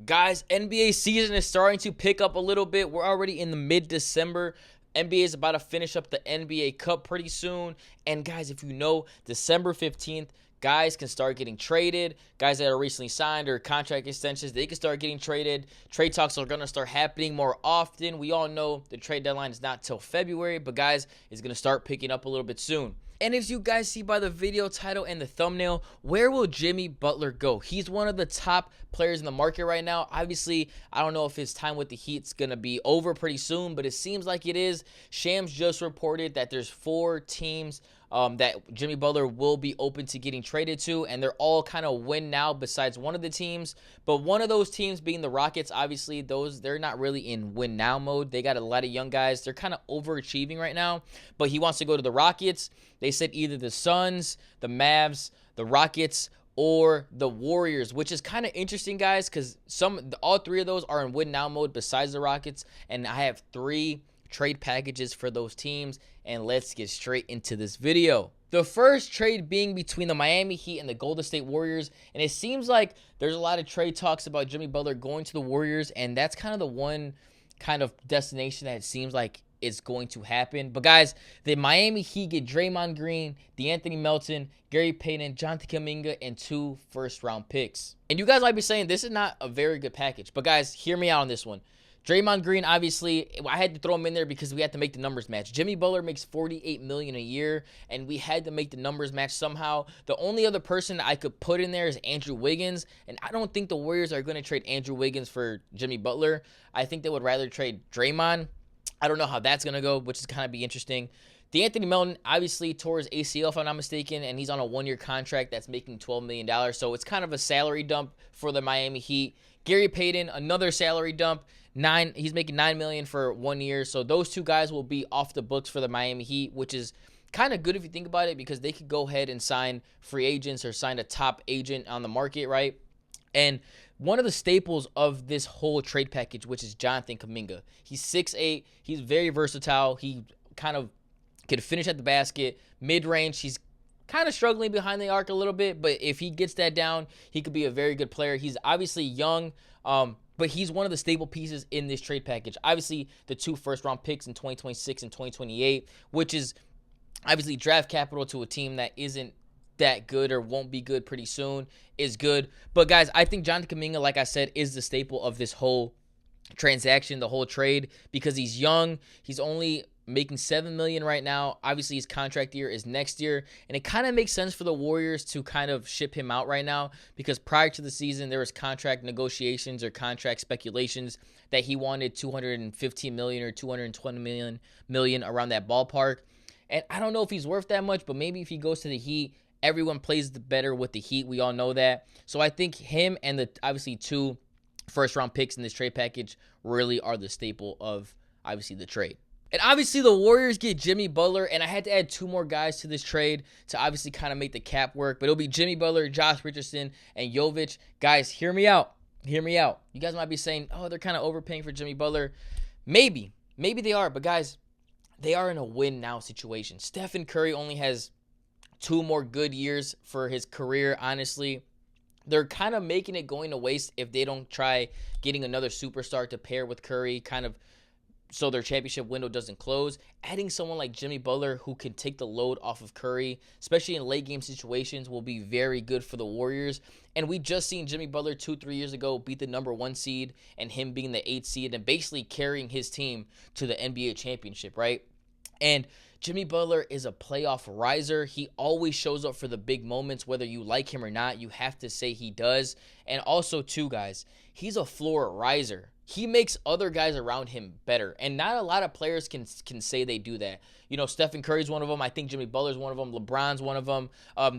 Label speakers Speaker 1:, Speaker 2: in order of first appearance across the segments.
Speaker 1: Guys, NBA season is starting to pick up a little bit. We're already in the mid-December. NBA is about to finish up the NBA Cup pretty soon. And guys, if you know, December 15th, guys can start getting traded. Guys that are recently signed or contract extensions, they can start getting traded. Trade talks are going to start happening more often. We all know the trade deadline is not till February, but guys, it's going to start picking up a little bit soon. And as you guys see by the video title and the thumbnail, where will Jimmy Butler go? He's one of the top players in the market right now. Obviously, I don't know if his time with the Heat's going to be over pretty soon, but it seems like it is. Shams just reported that there's 4 teams that Jimmy Butler will be open to getting traded to, and they're all kind of win now besides one of the teams. But one of those teams being the Rockets, obviously, they're not really in win now mode. They got a lot of young guys. They're kind of overachieving right now, but he wants to go to the Rockets. They said either the Suns, the Mavs, the Rockets, or the Warriors, which is kind of interesting, guys, because all 3 of those are in win now mode besides the Rockets, and I have 3 trade packages for those teams, and let's get straight into this video. The first trade being between the Miami Heat and the Golden State Warriors, and it seems like there's a lot of trade talks about Jimmy Butler going to the Warriors, and that's kind of the one kind of destination that it seems like is going to happen. But guys, the Miami Heat get Draymond Green, DeAnthony Melton, Gary Payton, Jonathan Kuminga, and 2 first-round picks. And you guys might be saying this is not a very good package, but guys, hear me out on this one. Draymond Green, obviously, I had to throw him in there because we had to make the numbers match. Jimmy Butler makes $48 million a year, and we had to make the numbers match somehow. The only other person I could put in there is Andrew Wiggins, and I don't think the Warriors are going to trade Andrew Wiggins for Jimmy Butler. I think they would rather trade Draymond. I don't know how that's going to go, which is kind of be interesting. DeAnthony Melton obviously tore his ACL, if I'm not mistaken, and he's on a 1-year contract that's making $12 million, so it's kind of a salary dump for the Miami Heat. Gary Payton, another salary dump. He's making $9 million for 1 year, so those 2 guys will be off the books for the Miami Heat, which is kind of good if you think about it, because they could go ahead and sign free agents or sign a top agent on the market, right? And one of the staples of this whole trade package, which is Jonathan Kuminga. He's 6'8", he's very versatile. He kind of can finish at the basket, mid-range. He's kind of struggling behind the arc a little bit, but if he gets that down, he could be a very good player. He's obviously young, but he's one of the staple pieces in this trade package. Obviously, the 2 first-round picks in 2026 and 2028, which is obviously draft capital to a team that isn't that good or won't be good pretty soon, is good. But, guys, I think Jonathan Kuminga, like I said, is the staple of this whole transaction, the whole trade, because he's young. He's only making $7 million right now. Obviously, his contract year is next year, and it kind of makes sense for the Warriors to kind of ship him out right now, because prior to the season, there was contract negotiations or contract speculations that he wanted $215 million or $220 million around that ballpark. And I don't know if he's worth that much, but maybe if he goes to the Heat, everyone plays better with the Heat. We all know that. So I think him and the obviously 2 first-round picks in this trade package really are the staple of obviously the trade. And obviously the Warriors get Jimmy Butler, and I had to add 2 more guys to this trade to obviously kind of make the cap work. But it'll be Jimmy Butler, Josh Richardson, and Jovic. Guys, hear me out. Hear me out. You guys might be saying, oh, they're kind of overpaying for Jimmy Butler. Maybe. Maybe they are. But guys, they are in a win-now situation. Stephen Curry only has 2 more good years for his career, honestly. They're kind of making it going to waste if they don't try getting another superstar to pair with Curry, kind of so their championship window doesn't close. Adding someone like Jimmy Butler who can take the load off of Curry, especially in late game situations, will be very good for the Warriors. And we just seen Jimmy Butler 2-3 years ago beat the number 1 seed, and him being the 8th seed and basically carrying his team to the NBA championship, right? And Jimmy Butler is a playoff riser. He always shows up for the big moments, whether you like him or not. You have to say he does. And also, too, guys, he's a floor riser. He makes other guys around him better. And not a lot of players can say they do that. You know, Stephen Curry's one of them. I think Jimmy Butler's one of them. LeBron's one of them.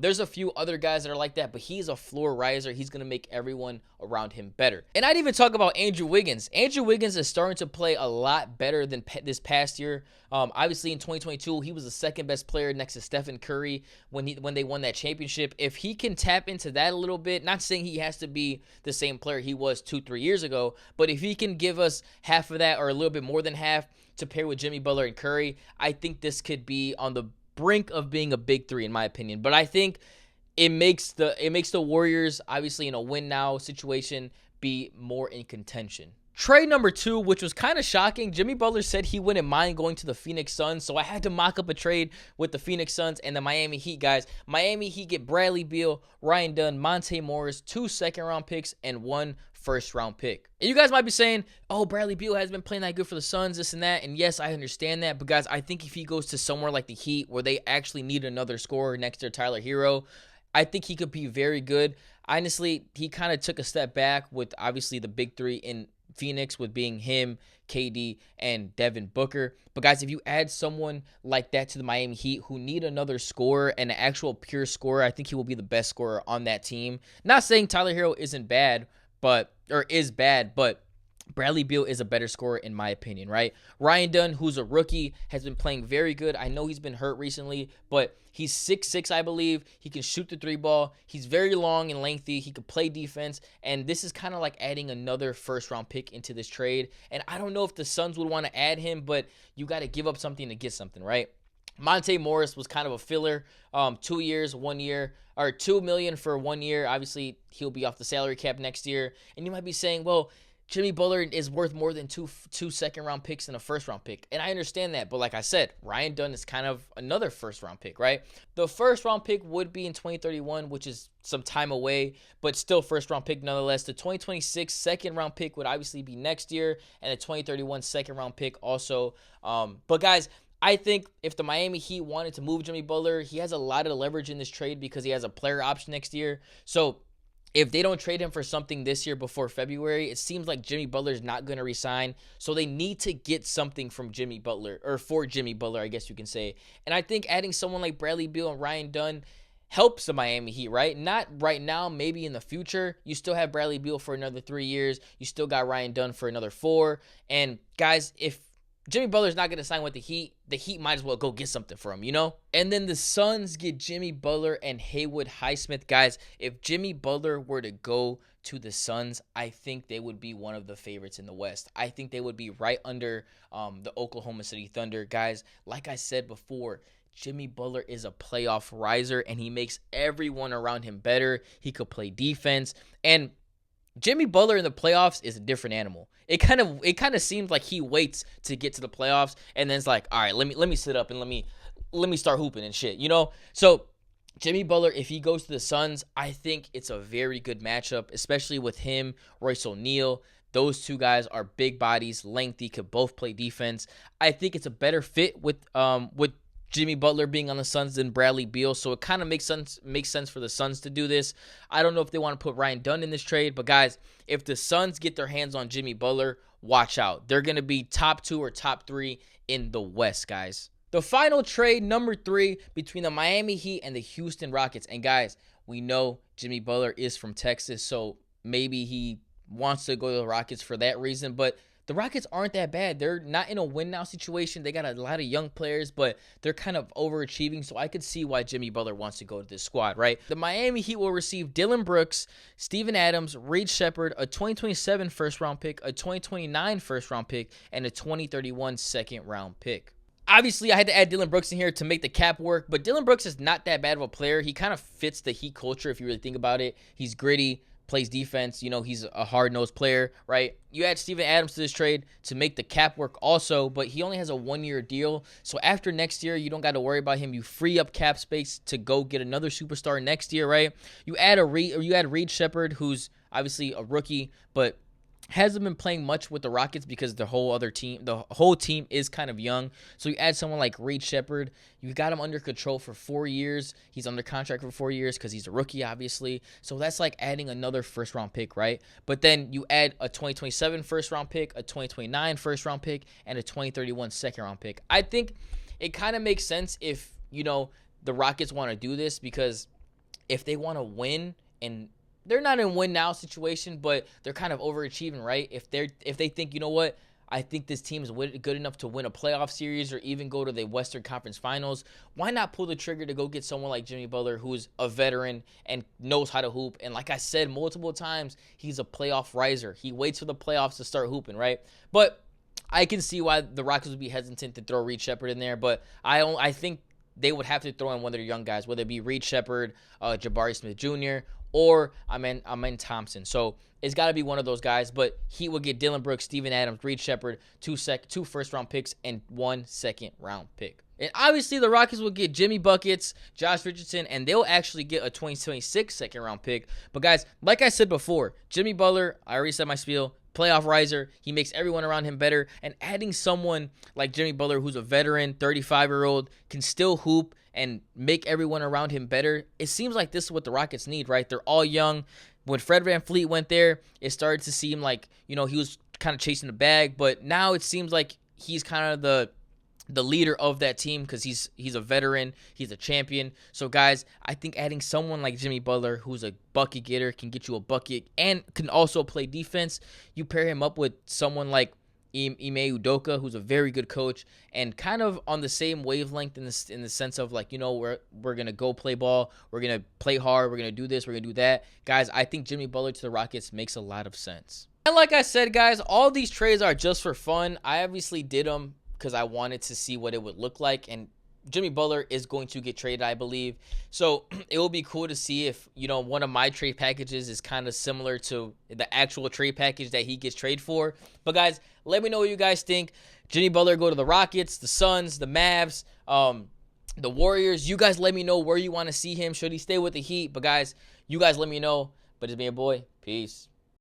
Speaker 1: There's a few other guys that are like that, but he's a floor riser. He's going to make everyone around him better. And I'd even talk about Andrew Wiggins. Andrew Wiggins is starting to play a lot better than this past year. Obviously, in 2022, he was the second best player next to Stephen Curry when they won that championship. If he can tap into that a little bit, not saying he has to be the same player he was 2-3 years ago, but if he can give us half of that or a little bit more than half to pair with Jimmy Butler and Curry, I think this could be on the brink of being a big 3 in my opinion. But I think it makes the Warriors, obviously in a win now situation, be more in contention. Trade number 2, which was kind of shocking. Jimmy Butler said he wouldn't mind going to the Phoenix Suns, so I had to mock up a trade with the Phoenix Suns and the Miami Heat, guys. Miami Heat get Bradley Beal, Ryan Dunn, Monte Morris, 2 second-round picks, and 1 first-round pick. And you guys might be saying, oh, Bradley Beal hasn't been playing that good for the Suns, this and that. And yes, I understand that. But guys, I think if he goes to somewhere like the Heat where they actually need another scorer next to Tyler Hero, I think he could be very good. Honestly, he kind of took a step back with obviously the big 3 in Phoenix, with being him, KD, and Devin Booker. But guys, if you add someone like that to the Miami Heat who need another scorer and an actual pure scorer, I think he will be the best scorer on that team. Not saying Tyler Hero isn't bad, but Bradley Beal is a better scorer in my opinion, right? Ryan Dunn, who's a rookie, has been playing very good. I know he's been hurt recently, but he's 6'6", I believe. He can shoot the 3 ball. He's very long and lengthy. He can play defense, and this is kind of like adding another first-round pick into this trade. And I don't know if the Suns would want to add him, but you got to give up something to get something, right? Monte Morris was kind of a filler, 2 years, 1 year, or $2 million for 1 year. Obviously, he'll be off the salary cap next year. And you might be saying, well, Jimmy Butler is worth more than two second-round picks and a first-round pick. And I understand that. But like I said, Ryan Dunn is kind of another first-round pick, right? The first-round pick would be in 2031, which is some time away, but still first-round pick nonetheless. The 2026 second-round pick would obviously be next year, and the 2031 second-round pick also. But guys, I think if the Miami Heat wanted to move Jimmy Butler, he has a lot of leverage in this trade because he has a player option next year. So if they don't trade him for something this year before February, it seems like Jimmy Butler's not going to resign. So they need to get something from Jimmy Butler, or for Jimmy Butler, I guess you can say. And I think adding someone like Bradley Beal and Ryan Dunn helps the Miami Heat, right? Not right now, maybe in the future. You still have Bradley Beal for another 3 years. You still got Ryan Dunn for another 4. And guys, if Jimmy Butler's not going to sign with the Heat might as well go get something for him, you know? And then the Suns get Jimmy Butler and Haywood Highsmith. Guys, if Jimmy Butler were to go to the Suns, I think they would be one of the favorites in the West. I think they would be right under the Oklahoma City Thunder. Guys, like I said before, Jimmy Butler is a playoff riser, and he makes everyone around him better. He could play defense, and Jimmy Butler in the playoffs is a different animal. It kind of seems like he waits to get to the playoffs and then it's like, all right, let me sit up and let me start hooping and shit, you know? So Jimmy Butler, if he goes to the Suns, I think it's a very good matchup, especially with him, Royce O'Neal. Those two guys are big bodies, lengthy, could both play defense. I think it's a better fit with Jimmy Butler being on the Suns than Bradley Beal, so it kind of makes sense for the Suns to do this. I don't know if they want to put Ryan Dunn in this trade, but guys, if the Suns get their hands on Jimmy Butler, watch out. They're going to be top 2 or top 3 in the West, guys. The final trade, number 3, between the Miami Heat and the Houston Rockets. And guys, we know Jimmy Butler is from Texas, so maybe he wants to go to the Rockets for that reason, but the Rockets aren't that bad. They're not in a win-now situation. They got a lot of young players, but they're kind of overachieving, so I could see why Jimmy Butler wants to go to this squad, right? The Miami Heat will receive Dillon Brooks, Steven Adams, Reed Shepherd, a 2027 first-round pick, a 2029 first-round pick, and a 2031 second-round pick. Obviously, I had to add Dillon Brooks in here to make the cap work, but Dillon Brooks is not that bad of a player. He kind of fits the Heat culture if you really think about it. He's gritty, plays defense, you know, he's a hard-nosed player, right? You add Steven Adams to this trade to make the cap work also, but he only has a 1-year deal. So after next year, you don't got to worry about him. You free up cap space to go get another superstar next year, right? You add Reed Shepherd, who's obviously a rookie, but hasn't been playing much with the Rockets because the whole team is kind of young. So you add someone like Reed Shepherd, you got him under control for 4 years. He's under contract for 4 years because he's a rookie, obviously. So that's like adding another first-round pick, right? But then you add a 2027 first-round pick, a 2029 first-round pick, and a 2031 second-round pick. I think it kind of makes sense if, you know, the Rockets want to do this, because if they want to win, and they're not in win-now situation, but they're kind of overachieving, right? If they think, you know what, I think this team is good enough to win a playoff series or even go to the Western Conference Finals, why not pull the trigger to go get someone like Jimmy Butler, who's a veteran and knows how to hoop? And like I said multiple times, he's a playoff riser. He waits for the playoffs to start hooping, right? But I can see why the Rockets would be hesitant to throw Reed Shepherd in there, but I think they would have to throw in one of their young guys, whether it be Reed Shepherd, Jabari Smith Jr., or I'm in Thompson. So it's got to be one of those guys. But Heat will get Dylan Brooks, Steven Adams, Reed Shepard, two first-round picks, and 1 second-round pick. And obviously, the Rockets will get Jimmy Buckets, Josh Richardson, and they'll actually get a 2026 second-round pick. But, guys, like I said before, Jimmy Butler, I already said my spiel, playoff riser. He makes everyone around him better. And adding someone like Jimmy Butler, who's a veteran, 35-year-old, can still hoop and make everyone around him better, it seems like this is what the Rockets need, right? They're all young. When Fred VanVleet went there, it started to seem like, he was kind of chasing the bag. But now it seems like he's kind of the leader of that team because he's a veteran. He's a champion. So, guys, I think adding someone like Jimmy Butler, who's a bucket getter, can get you a bucket and can also play defense. You pair him up with someone like Ime Udoka, who's a very good coach and kind of on the same wavelength in the sense of like, we're going to go play ball. We're going to play hard. We're going to do this. We're going to do that. Guys, I think Jimmy Butler to the Rockets makes a lot of sense. And like I said, guys, all these trades are just for fun. I obviously did them because I wanted to see what it would look like. And Jimmy Butler is going to get traded, I believe. So it will be cool to see if, one of my trade packages is kind of similar to the actual trade package that he gets traded for. But, guys, let me know what you guys think. Jimmy Butler go to the Rockets, the Suns, the Mavs, the Warriors. You guys let me know where you want to see him. Should he stay with the Heat? But, guys, you guys let me know. But it's been your boy. Peace.